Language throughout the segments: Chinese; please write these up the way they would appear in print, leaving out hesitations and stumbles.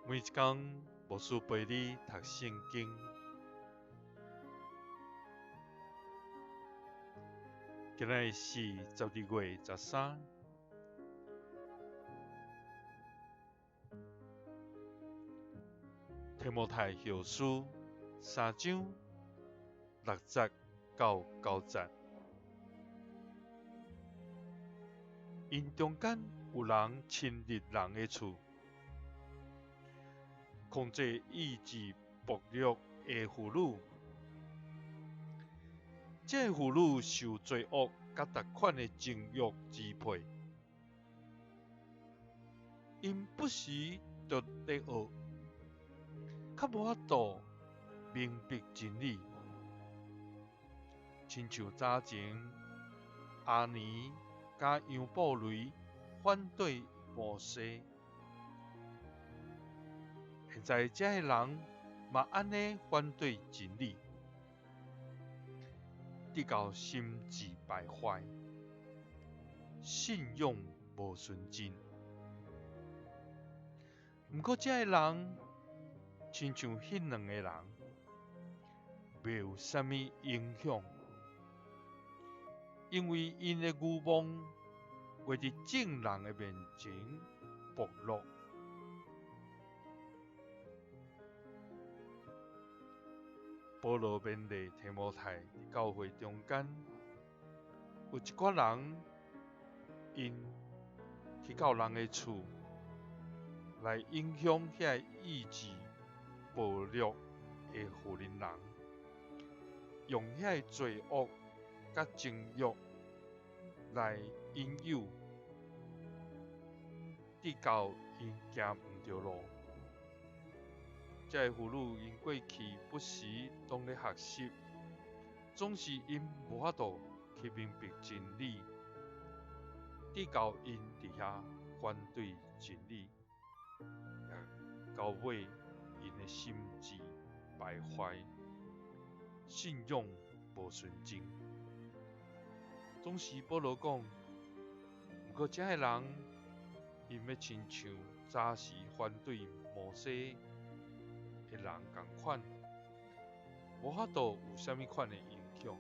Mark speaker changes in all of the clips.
Speaker 1: 每一天，牧师陪你读圣经。今日是12月13，提摩太后书3章6节到9节。因中间有人侵入人的厝，控制医治薄弱的妇女。这妇女受罪恶甲逐款的情欲支配，因不时就在学，较无法度明白真理。亲像早前阿尼甲杨布雷反对摩西，现在这些人嘛安尼反对真理，直到心智败坏，信仰无纯真。不过这些人亲像迄两个人，袂有啥物影响，因为因的愚妄会伫正人的面前暴露。保罗勉励提摩太伫教会中间，有一寡人因去到人的厝来影响遐意志暴虐的妇人人，用遐罪恶甲情欲来引诱，直到因行毋着路。这妇女因过去不时拢咧学习，总是因无法度去明白真理，直到因伫遐反对真理，到尾因的心智败坏，信仰无纯真。总是保罗讲，不过这些人因要亲像早时反对摩西的人同款，无法度有啥物款的影响，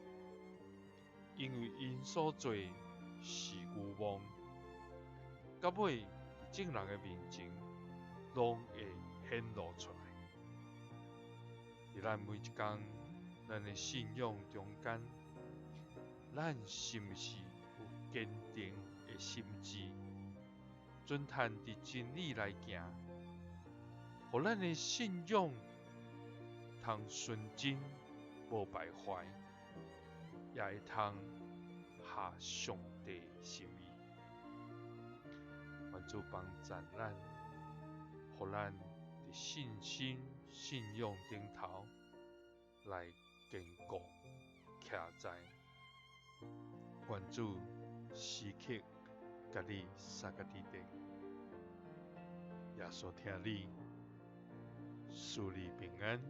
Speaker 1: 因为因所做是愚妄，到尾正人的面前拢会显露出来。伫咱每一天，咱的信仰中间，咱是毋是有坚定的心智，准趁伫真理来行，互咱的信仰通纯真无败坏，也会通合上帝心意。愿主帮助咱，互咱伫信心、信仰顶头来坚固徛在。愿主时刻甲你撒个伫地，耶稣听你，赐你平安。